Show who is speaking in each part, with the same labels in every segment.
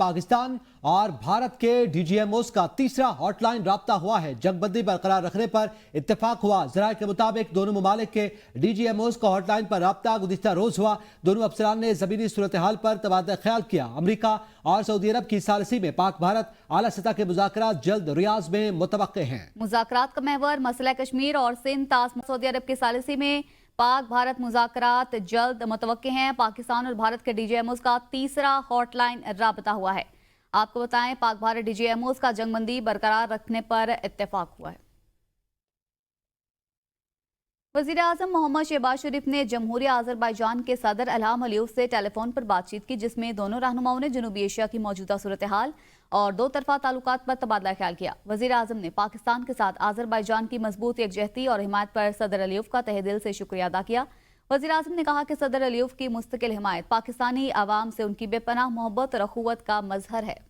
Speaker 1: पाकिस्तान और भारत के डीजीएमओस का तीसरा हॉटलाइन राब्ता हुआ है। जंगबंदी बरकरार रखने पर इत्तेफाक हुआ। ज़राए के मुताबिक दोनों ममालिक के डीजीएमओस का हॉटलाइन पर राब्ता गुज़िश्ता रोज हुआ। दोनों अफसरान ने ज़मीनी सूरत हाल पर तबादला ख्याल किया। अमरीका और सऊदी अरब की सालसी में पाक भारत आला सतह के मुज़ाकरात जल्द रियाज में मुतवक्के हैं।
Speaker 2: मुज़ाकरात का महवर मसला कश्मीर और सिंध सऊदी अरब की सालसी में पाक भारत मुज़ाकरात जल्द मुतवक्के हैं। पाकिस्तान और भारत के डीजीएमओस का तीसरा हॉटलाइन राब्ता हुआ है। आपको बताएं, पाक भारत डीजीएमओस का जंगबंदी बरकरार रखने पर इत्तेफाक हुआ है। वज़ीर आज़म मोहम्मद शहबाज शरीफ ने जमहूरिया आज़रबाईजान के सदर इल्हाम अलीयव से टेलीफोन पर बातचीत की, जिसमें दोनों रहनुमाओं ने जनूबी एशिया की मौजूदा सूरत हाल और दो तरफा ताल्लुकात पर तबादला ख्याल किया। वज़ीर आज़म ने पाकिस्तान के साथ आज़रबाईजान की मजबूत यकजहती और हिमायत पर सदर अलीयव का तहे दिल से शुक्रिया अदा किया। वज़ीर आज़म ने कहा कि सदर अलीयव की मुस्तकिल हिमायत पाकिस्तानी आवाम से उनकी बेपनाह मोहब्बत और अखुवत का मजहर है।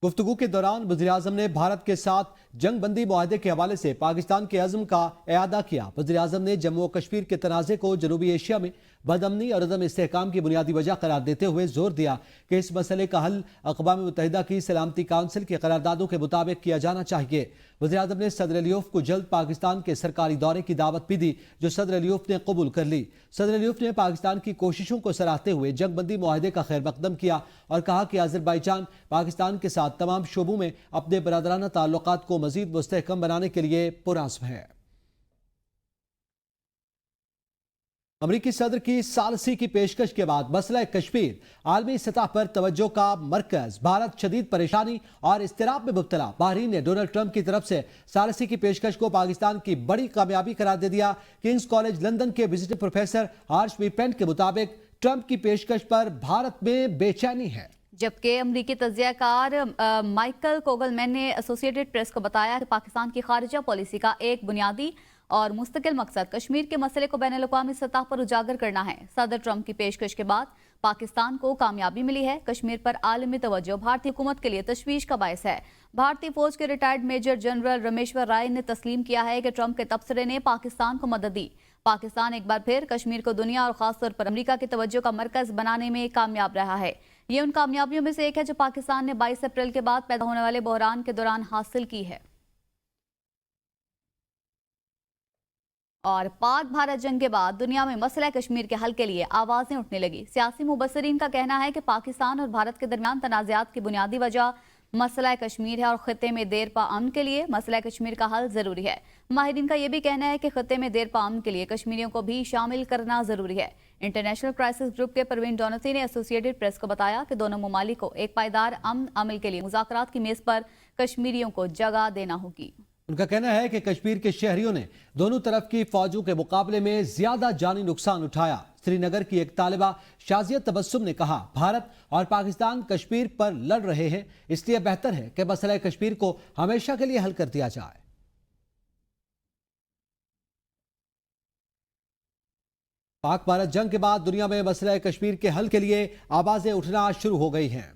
Speaker 1: गुफ्तगू के दौरान वज़ीर आज़म ने भारत के साथ जंग बंदी मुआहदे के हवाले से पाकिस्तान के अज़्म का इआदा किया। वज़ीर आज़म ने जम्मू और कश्मीर के तनाज़े को जनूबी एशिया में बदअमनी और अदम इस्तेहकाम की बुनियादी वजह करार देते हुए जोर दिया कि इस मसले का हल अक़वाम मुत्तहिदा की सलामती काउंसिल की करारदादों के मुताबिक किया जाना चाहिए। वज़ीर आज़म ने सदर अलीयफ को जल्द पाकिस्तान के सरकारी दौरे की दावत भी दी, जो सदर अलीयफ ने कबूल कर ली। सदर अलीयफ ने पाकिस्तान की कोशिशों को सराहते हुए जंग बंदी मुआहदे का खैर मकदम किया और कहा कि आज़रबाईजान पाकिस्तान के साथ तमाम शोबों में अपने बरादराना ताल्लुकात को मज़ीद मुस्तहकम बनाने के लिए पुरअज़्म है। अमरीकी सदर की सालसी की पेशकश के बाद मसला कश्मीर आलमी सतह पर तवज्जो का मरकज। भारत शदीद परेशानी और इस्तिराब में मुब्तला। बहरीन ने डोनाल्ड ट्रंप की तरफ से सालसी की पेशकश को पाकिस्तान की बड़ी कामयाबी करार दे दिया। किंग्स कॉलेज लंदन के visiting professor Harsh B Pant के मुताबिक ट्रंप की पेशकश पर भारत में बेचैनी है,
Speaker 2: जबकि अमरीकी तज्जियाकार माइकल कोगलमैन ने एसोसिएटेड प्रेस को बताया कि पाकिस्तान की खारिजा पॉलिसी का एक बुनियादी और मुस्तकिल मकसद कश्मीर के मसले को बैनुल-अक़वामी सतह पर उजागर करना है। सदर ट्रंप की पेशकश के बाद पाकिस्तान को कामयाबी मिली है। कश्मीर पर आलमी तवज्जो भारतीय हुकूमत के लिए तशवीश का बायस है। भारतीय फौज के रिटायर्ड मेजर जनरल रमेश्वर राय ने तस्लीम किया है कि ट्रंप के तबसरे ने पाकिस्तान को मदद दी। पाकिस्तान एक बार फिर कश्मीर को दुनिया और खासतौर पर अमेरिका की तवज्जो का मरकज बनाने में कामयाब रहा है। ये उन कामयाबियों में से एक है जो पाकिस्तान ने 22 अप्रैल के बाद पैदा होने वाले बहरान के दौरान हासिल की है। और पाक भारत जंग के बाद दुनिया में मसला कश्मीर के हल के लिए आवाजें उठने लगी। सियासी मुबस्सिरीन का कहना है कि पाकिस्तान और भारत के दरमियान तनाज़ात की बुनियादी वजह मसला कश्मीर है और खत्ते में देर पा अमन के लिए मसला कश्मीर का हल जरूरी है। माहिरीन का यह भी कहना है कि खत्ते में देर पा अमन के लिए कश्मीरियों को भी शामिल करना जरूरी है। इंटरनेशनल क्राइसिस ग्रुप के परवीन डोनाती ने एसोसिएटेड प्रेस को बताया कि दोनों ममालिक को एक पायदार अमन अमल के लिए मुज़ाकरात की मेज पर कश्मीरियों को जगह देना होगी।
Speaker 1: उनका कहना है कि कश्मीर के शहरियों ने दोनों तरफ की फौजों के मुकाबले में ज्यादा जानी नुकसान उठाया। श्रीनगर की एक तालिबा शाजिया तबस्सुम ने कहा, भारत और पाकिस्तान कश्मीर पर लड़ रहे हैं, इसलिए बेहतर है कि मसला कश्मीर को हमेशा के लिए हल कर दिया जाए। पाक भारत जंग के बाद दुनिया में मसला कश्मीर के हल के लिए आवाजें उठना शुरू हो गई हैं।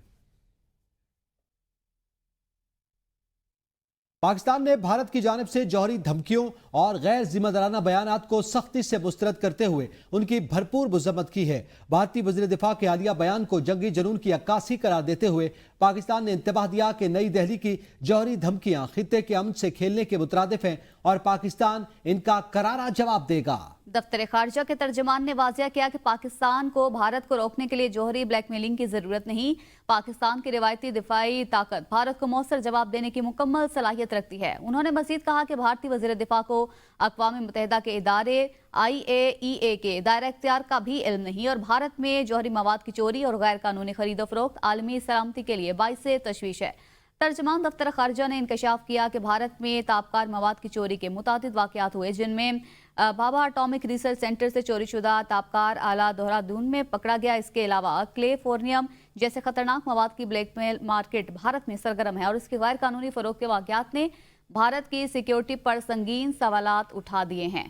Speaker 1: पाकिस्तान ने भारत की जानिब से जौहरी धमकियों और गैर जिम्मेदाराना बयानात को सख्ती से मुस्तरद करते हुए उनकी भरपूर मजम्मत की है। भारतीय वज़ीर दिफा के हालिया बयान को जंगी जुनून की अक्कासी करार देते हुए पाकिस्तान ने इंतबाह दिया कि नई दिल्ली की जौहरी धमकियां खित्ते के अमन से खेलने के मुतरादिफ हैं और पाकिस्तान इनका करारा जवाब देगा।
Speaker 2: दफ्तर खारजा के तर्जमान ने वाज़िया किया कि पाकिस्तान को भारत को रोकने के लिए जौहरी ब्लैकमेलिंग की जरूरत नहीं। पाकिस्तान की रिवायती दिफाई ताकत भारत को मौसर जवाब देने की मुकम्मल सलाहियत रखती है। उन्होंने मजीद कहा कि भारतीय वज़ीर दिफा को अक़वाम मुत्तहिदा के इदारे IAEA के दायरा इख्तियार का भी इल्म नहीं और भारत में जौहरी मवाद की चोरी और गैर कानूनी खरीदो फरोख्त आलमी सलामती के लिए बाइसे तशवीश है। तर्जमान दफ्तर खारजा ने इंकशाफ किया कि भारत में ताबकार मवाद की चोरी के मुतादिद वाक़यात हुए, जिनमें भाभा एटॉमिक रिसर्च सेंटर से चोरी शुदा ताबकार आला देहरादून में पकड़ा गया। इसके अलावा क्लेफोर्नियम जैसे खतरनाक मवाद की ब्लैकमेल मार्केट भारत में सरगर्म है और इसके गैर कानूनी फरोख्त के वाक़यात ने भारत की सिक्योरिटी पर संगीन सवालात उठा दिए हैं।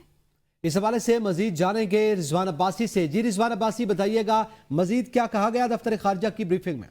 Speaker 1: इस हवाले से मजीद जानेंगे रिजवान अब्बासी से। जी रिजवान अब्बासी, बताइएगा मजीद क्या कहा गया दफ्तर खारजा की ब्रीफिंग में?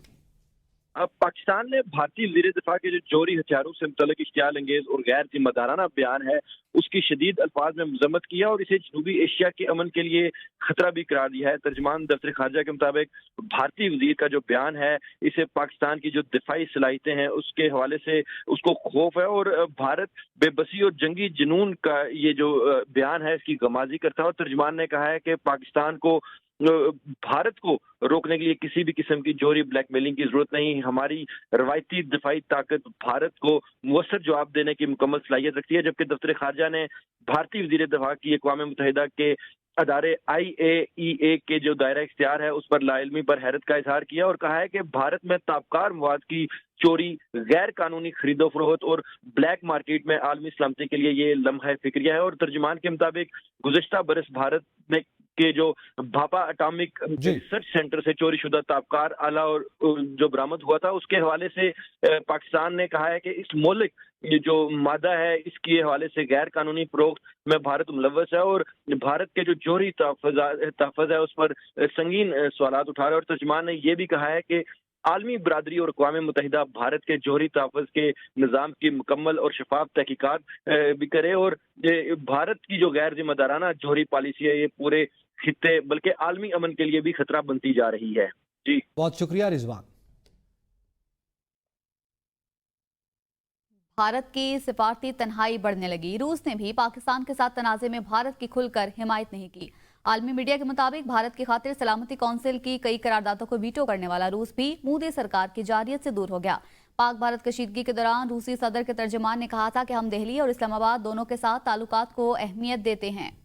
Speaker 3: अब पाकिस्तान ने भारतीय वज़ीर दिफा के जो जौहरी हथियारों से मुतल्लिक इश्तियाल अंगेज और गैर जिम्मेदाराना बयान है उसकी शदीद अल्फाज में मजम्मत किया और इसे जनूबी एशिया के अमन के लिए खतरा भी करार दिया है। तर्जमान दफ्तर खारजा के मुताबिक भारतीय वज़ीर का जो बयान है इसे पाकिस्तान की जो दिफाई सलाहियतें हैं उसके हवाले से उसको खौफ है और भारत बेबसी और जंगी जुनून का ये जो बयान है इसकी गमाजी करता है। और तर्जमान ने कहा है कि पाकिस्तान को भारत को रोकने के लिए किसी भी किस्म की जौहरी ब्लैकमेलिंग की जरूरत नहीं। हमारी रवायती दिफाई ताकत भारत को मुअस्सर जवाब देने की मुकम्मल सलाहियत रखती है। जबकि दफ्तर खारजा ने भारतीय वज़ीर दिफा की अक़वाम मुत्तहिदा के अदारे IAEA के जो दायरा इख्तियार है उस पर लाइलमी पर हैरत का इजहार किया और कहा है कि भारत में ताबकार मवाद की चोरी, गैर कानूनी खरीदो फरोख्त और ब्लैक मार्केट में आलमी सलामती के लिए ये लम्हा फिक्रिया है। और तर्जुमान के मुताबिक गुज़श्ता बरस भारत में के जो भापा एटॉमिक रिसर्च सेंटर से चोरी शुदा ताबकार आला और जो बरामद हुआ था उसके हवाले से पाकिस्तान ने कहा है कि इस मुल्क ये जो मादा है इसके हवाले से गैर कानूनी फरोख्त में भारत मुलव्वस है और भारत के जो जौहरी तहफ़्फ़ुज़ है उस पर संगीन सवालात उठा रहे हैं। और तर्जुमान ने यह भी कहा है कि आलमी बरादरी और अक़वाम मुत्तहिदा भारत के जौहरी तहफ़्फ़ुज़ के निज़ाम की मुकम्मल और शफाफ तहकीकात भी करे और भारत की जो गैर जिम्मेदाराना जौहरी पॉलिसी है ये पूरे खित्ते बल्कि आलमी अमन के लिए भी खतरा बनती जा रही है। जी
Speaker 1: बहुत शुक्रिया रिजवान।
Speaker 2: भारत की सिफारती तन्हाई बढ़ने लगी। रूस ने भी पाकिस्तान के साथ तनाज़े में भारत की खुलकर हिमायत नहीं की। आलमी मीडिया के मुताबिक भारत की खातिर सलामती कौंसिल की कई करारदादों को वीटो करने वाला रूस भी मोदी सरकार की जारियत से दूर हो गया। पाक भारत कशीदगी के दौरान रूसी सदर के तर्जमान ने कहा था कि हम दिल्ली और इस्लामाबाद दोनों के साथ ताल्लुकात को अहमियत देते हैं।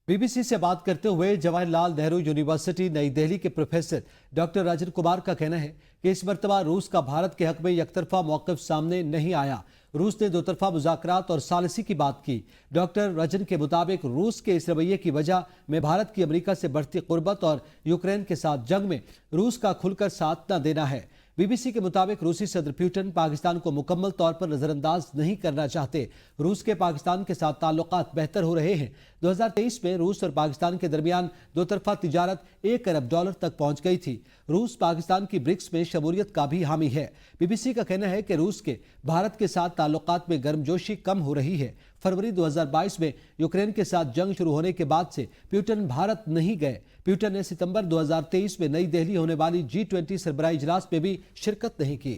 Speaker 1: BBC से बात करते हुए जवाहरलाल नेहरू यूनिवर्सिटी नई दिल्ली के प्रोफेसर डॉक्टर राजन कुमार का कहना है कि इस मरतबा रूस का भारत के हक में यकतरफा मौक़िफ़ सामने नहीं आया। रूस ने दोतरफा मुज़ाकरात और सालिसी की बात की। डॉक्टर रजन के मुताबिक रूस के इस रवैये की वजह में भारत की अमेरिका से बढ़ती कुर्बत और यूक्रेन के साथ जंग में रूस का खुलकर साथ न देना है। BBC के मुताबिक रूसी सदर पुतिन पाकिस्तान को मुकम्मल तौर पर नजरअंदाज नहीं करना चाहते। रूस के पाकिस्तान के साथ ताल्लुकात बेहतर हो रहे हैं। 2023 में रूस और पाकिस्तान के दरमियान दोतरफा तिजारत $1 अरब तक पहुंच गई थी। रूस पाकिस्तान की ब्रिक्स में शमूलियत का भी हामी है। BBC का कहना है कि रूस के भारत के साथ ताल्लुकात में गर्मजोशी कम हो रही है। फरवरी 2022 में यूक्रेन के साथ जंग शुरू होने के बाद से पुतिन भारत नहीं गए। पुतिन ने सितंबर 2023 में नई दिल्ली होने वाली G20 सरबराही इजलास में भी शिरकत नहीं की।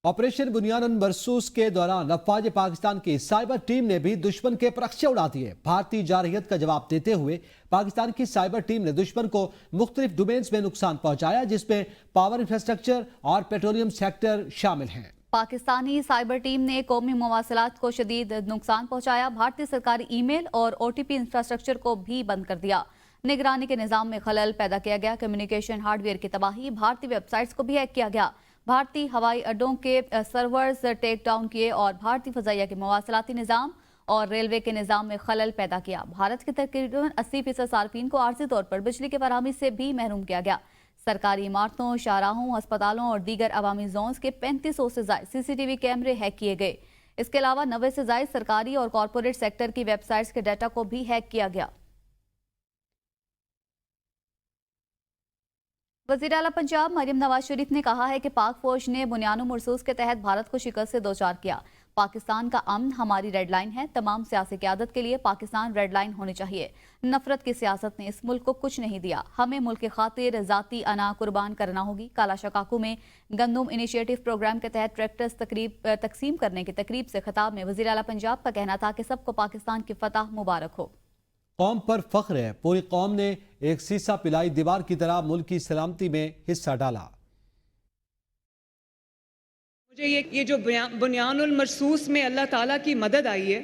Speaker 1: ऑपरेशन बुनियान मरसूस के दौरान अफवाज पाकिस्तान की साइबर टीम ने भी दुश्मन के प्रक्षे उड़ा दिए। भारतीय जारहियत का जवाब देते हुए पाकिस्तान की साइबर टीम ने दुश्मन को मुख्तलिफ डोमेन्स में नुकसान पहुंचाया जिसमें पावर इंफ्रास्ट्रक्चर और पेट्रोलियम सेक्टर शामिल हैं।
Speaker 2: पाकिस्तानी साइबर टीम ने कौमी मवासलात को शदीद नुकसान पहुंचाया। भारतीय सरकारी ईमेल और OTP इंफ्रास्ट्रक्चर को भी बंद कर दिया। निगरानी के निज़ाम में खलल पैदा किया गया। कम्युनिकेशन हार्डवेयर की तबाही, भारतीय वेबसाइट्स को भी हैक किया गया। भारतीय हवाई अड्डों के सर्वर्स टेक डाउन किए और भारतीय फजाइया के मवासलाती निज़ाम और रेलवे के निज़ाम में खलल पैदा किया। भारत के तकरीबन 80% सार्फिन को आर्जी तौर पर बिजली के फराहमी से भी महरूम किया गया। सरकारी इमारतों, शाहराहों, अस्पतालों और दीगर अवामी जोन्स के 3500 से ज्यादा CCTV कैमरे हैक किए गए। इसके अलावा 90 से ज्यादा सरकारी और कॉरपोरेट सेक्टर की वेबसाइट्स के डाटा को भी हैक किया गया। वज़ीर आला पंजाब मरियम नवाज शरीफ ने कहा है कि पाक फौज ने बुनियान मरसूस के तहत भारत को शिकस्त से दोचार किया। पाकिस्तान का अमन हमारी रेड लाइन है। तमाम सियासी क़यादत के लिए पाकिस्तान रेड लाइन होनी चाहिए। नफरत की सियासत ने इस मुल्क को कुछ नहीं दिया। हमें मुल्क की खातिर ज़ाती अना कुर्बान करना होगी। काला शकाकू में गंदम इनिशिएटिव प्रोग्राम के तहत ट्रैक्टर्स तकसीम करने की तकरीब से खिताब में वज़ीर आला पंजाब का कहना था कि सबको पाकिस्तान की फतह मुबारक हो।
Speaker 1: कौम पर फख्र है। पूरी कौम ने एक सीसा पिलाई दीवार की तरह मुल्क की सलामती में हिस्सा डाला।
Speaker 4: मुझे ये जो बुनियानुल मरसूस में अल्लाह ताला की मदद आई है,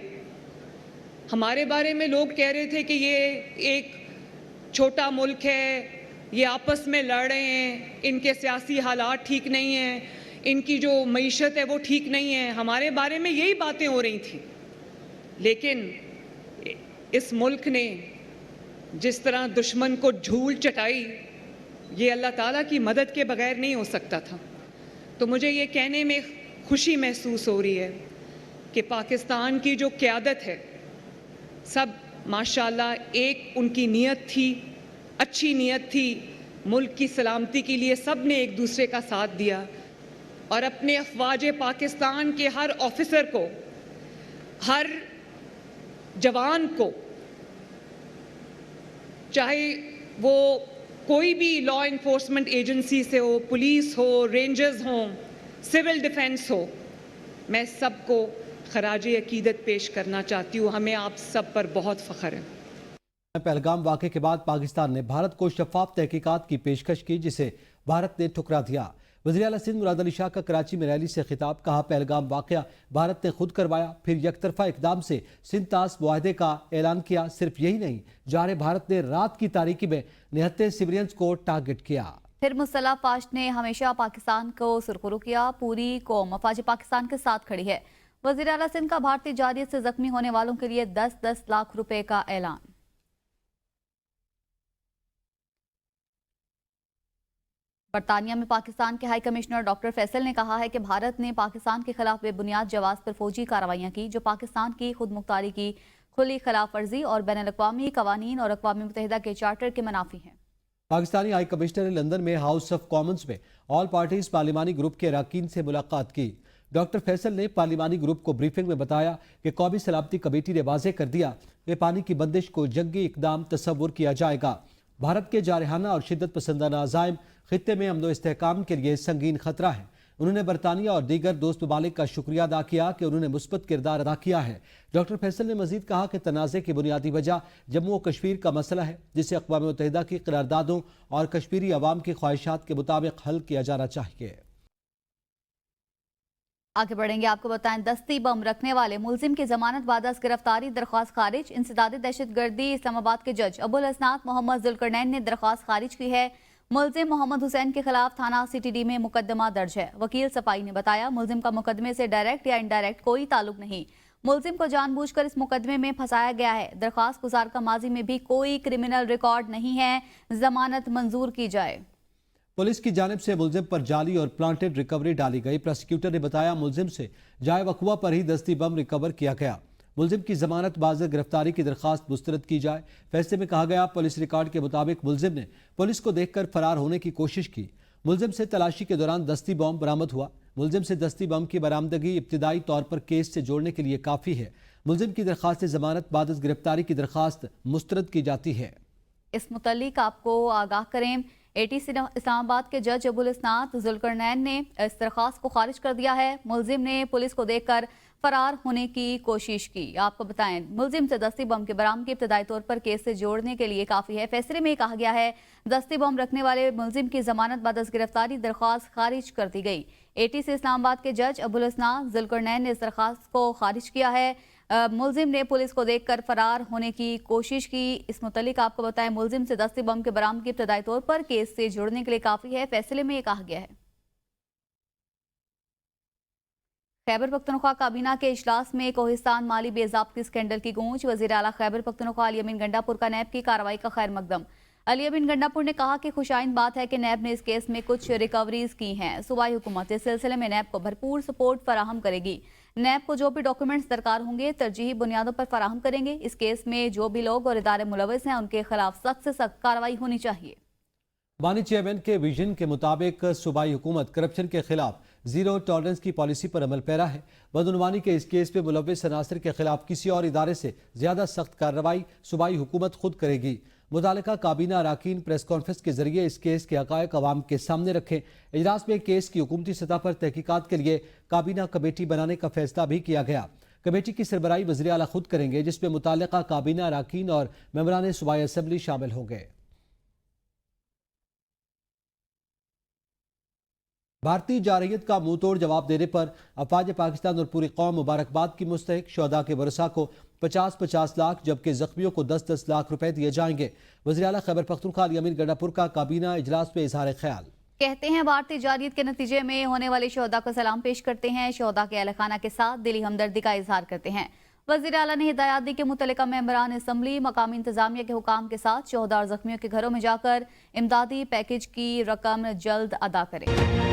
Speaker 4: हमारे बारे में लोग कह रहे थे कि ये एक छोटा मुल्क है, ये आपस में लड़ रहे हैं, इनके सियासी हालात ठीक नहीं हैं, इनकी जो मईशत है वो ठीक नहीं है। हमारे बारे में यही बातें हो रही थी। लेकिन इस मुल्क ने जिस तरह दुश्मन को झूल चटाई, ये अल्लाह ताला की मदद के बगैर नहीं हो सकता था। तो मुझे ये कहने में खुशी महसूस हो रही है कि पाकिस्तान की जो क़यादत है, सब माशाल्लाह एक उनकी नीयत थी, अच्छी नीयत थी। मुल्क की सलामती के लिए सब ने एक दूसरे का साथ दिया और अपने अफवाज पाकिस्तान के हर ऑफिसर को, हर जवान को, चाहे वो कोई भी लॉ इन्फोर्समेंट एजेंसी से हो, पुलिस हो, रेंजर्स हो, सिविल डिफेंस हो, मैं सबको खराज अकीदत पेश करना चाहती हूँ। हमें आप सब पर बहुत फ़ख्र है।
Speaker 1: पहलगाम वाक़े के बाद पाकिस्तान ने भारत को शफाफ तहकीकात की पेशकश की, जिसे भारत ने ठुकरा दिया। वज़ीर आला सिंध मुराद अली शाह का कराची में रैली से खिताब, कहा पहलगाम वाक़या भारत ने खुद करवाया, फिर यकतरफा इकदाम से सिंध तास मुआहदे का ऐलान किया। सिर्फ यही नहीं, जारे भारत ने रात की तारीकी में 69 सिविलियंस को टारगेट किया।
Speaker 2: फिर मुसल्लह फाश ने हमेशा पाकिस्तान को सुरखरू किया, पूरी कौम अफवाज पाकिस्तान के साथ खड़ी है। वज़ीर आला सिंध का भारतीय जारियत से जख्मी होने वालों के लिए 10-10 लाख रुपए का ऐलान। बरतानिया में पाकिस्तान के हाई कमिश्नर डॉक्टर फैसल ने कहा है कि भारत ने पाकिस्तान के खिलाफ बेबुनियाद जवाब पर फौजी कार्रवाइयां की, जो पाकिस्तान की खुद मुख्तारी की खुली खिलाफ वर्जी और बैन अल-अक़वामी कवानीन और अक़वाम मुत्तहिदा के चार्टर के मुनाफी है।
Speaker 1: पाकिस्तानी हाई कमिश्नर ने लंदन में हाउस ऑफ कॉमन्स में ऑल पार्टीज पार्लिमानी ग्रुप के अरकान से मुलाकात की। डॉक्टर फैसल ने पार्लिमानी ग्रुप को ब्रीफिंग में बताया कि कौमी सलामती कमेटी ने वाज़ेह कर दिया कि पानी की बंदिश को जंगी इकदाम तस्वुर किया जाएगा। भारत के जारहाना और शिद्दत पसंदाना अज़ाइम खित्ते में अमन व इस्तेहकाम के लिए संगीन खतरा है। उन्होंने बरतानिया और दीगर दोस्त ममालिक का शुक्रिया अदा किया कि उन्होंने मुस्बत किरदार अदा किया है। डॉक्टर फैसल ने मजीद कहा कि तनाज़े की बुनियादी वजह जम्मू और कश्मीर का मसला है, जिसे अक़वाम मुत्तहिदा की करारदादों और कश्मीरी अवाम की ख्वाहिशात के मुताबिक हल किया जाना चाहिए।
Speaker 2: आगे बढ़ेंगे, आपको बताएं दस्ती बम रखने वाले मुलजिम की जमानत बाद अज़ गिरफ्तारी दरख्वास्त खारिज। इंसदादी दहशतगर्दी इस्लामाबाद के जज अबुल हसनात मोहम्मद जुल्करनैन ने दरख्वास्त खारिज की है। मुलजिम मोहम्मद हुसैन के खिलाफ थाना CTD में मुकदमा दर्ज है। वकील सफाई ने बताया मुलजिम का मुकदमे से डायरेक्ट या इनडायरेक्ट कोई ताल्लुक नहीं। मुलजिम को जानबूझकर इस मुकदमे में फंसाया गया है। दरख्वास्त गुजार का माजी में भी कोई क्रिमिनल रिकॉर्ड नहीं है, जमानत मंजूर की जाए।
Speaker 1: पुलिस की जानिब से मुलजिम पर जाली और प्लांटेड रिकवरी डाली गई। प्रोसिक्यूटर ने बताया मुलजिम से जाए वकूआ पर ही दस्ती बम रिकवर किया गया। मुलजिम की जमानत बाज़ गिरफ्तारी की दरख्वास्त मुस्तरद की जाए। फैसले में कहा गया पुलिस रिकॉर्ड के मुताबिक मुलजिम ने पुलिस को देखकर फरार होने की कोशिश की। मुलजिम से तलाशी के दौरान दस्ती बम बरामद हुआ। मुलजिम से दस्ती बम की बरामदगी इब्तिदाई तौर पर केस से जोड़ने के लिए काफ़ी है। मुलजिम की दरख्वास्त जमानत बाद गिरफ्तारी की दरख्वास्त मुस्तरद की जाती है।
Speaker 2: इस मुतल्लिक आपको आगाह करें, ATC इस्लामाबाद के जज अबुल हसनात जुल्करनैन ने इस दरख्वास्त को खारिज कर दिया है। मुलजिम ने पुलिस को देखकर फरार होने की कोशिश की। आपको बताएं मुलजिम से दस्ती बम के बरामदगी इब्तिदाई तौर पर केस से जोड़ने के लिए काफ़ी है। फैसले में कहा गया है दस्ती बम रखने वाले मुलजिम की जमानत बाद अज़ गिरफ्तारी दरख्वास्त खारिज कर दी गई। ATC इस्लामाबाद के जज अबुल हसनात जुल्करनैन ने इस दरख्वास्त को खारिज किया है। मुलजिम ने पुलिस को देखकर फरार होने की कोशिश की। इस मुतल्लिक आपको बताएं मुलजिम से दस्ती बम के बरामदगी इब्तिदाई तौर पर केस से जोड़ने के लिए काफ़ी है। फैसले में ये कहा गया है। खैबर पख्तूनख्वा काबीना के इजलास में कोहिस्तान माली बेज़ाब्ती स्कैंडल की गूंज। वज़ीर आला खैबर पख्तूनख्वा अली अमीन गंडापुर का नैब की कार्रवाई का खैर मकदम। अली अमीन गंडापुर ने कहा कि खुशाइन बात है कि नैब ने इस केस में कुछ रिकवरीज की हैं। सूबाई हुकूमत इस सिलसिले में नैब को भरपूर सपोर्ट फराहम करेगी। नैब को जो भी डॉक्यूमेंट्स दरकार होंगे तरजीही बुनियादों पर फराहम करेंगे। इस केस में जो भी लोग और इदारे मुलविस हैं उनके खिलाफ सख्त से सख्त कार्रवाई होनी चाहिए।
Speaker 1: बानी चेयरमैन के विजन के मुताबिक सूबाई हुकूमत करप्शन के खिलाफ जीरो टॉलरेंस की पॉलिसी पर अमल पैरा है। बदउनवानी के इस केस में मुलविस अनासर के खिलाफ किसी और इदारे से ज्यादा सख्त कार्रवाई सूबाई हुकूमत खुद करेगी। मुतालिका काबीना अरकान प्रेस कॉन्फ्रेंस के जरिए इस केस के हक़ाइक़ अवाम के सामने रखें। इजलास में केस की हुकूमती सतह पर तहकीकात के लिए काबीना कमेटी बनाने का फैसला भी किया गया। कमेटी की सरबराही वज़ीर आला खुद करेंगे, जिसमें मुतालिका काबीना अरकान और मेंबरान सूबाई असम्बली शामिल होंगे। भारतीय जारहियत का मुंह तोड़ जवाब देने पर अफवाज पाकिस्तान और पूरी कौम मुबारकबाद की मुस्तहिक। शोहदा के वरसा को 50-50 लाख जबकि जख्मियों को 10-10 लाख रुपए दिए जाएंगे। वज़ीर आला खैबर पख्तूनख्वा अली अमीन गंडापुर का काबीना इजलास में इजहार ख्याल।
Speaker 2: कहते हैं भारतीय जारहियत के नतीजे में होने वाले शोहदा को सलाम पेश करते हैं। शोहदा के अहल खाना के साथ दिली हमदर्दी का इजहार करते हैं। वज़ीर आला ने हिदायत दी कि मुतल्लिका मेंबरान असम्बली मकामी इंतजामिया के हुकाम के साथ शोहदा और जख्मियों के घरों में जाकर इमदादी पैकेज की रकम जल्द अदा करें।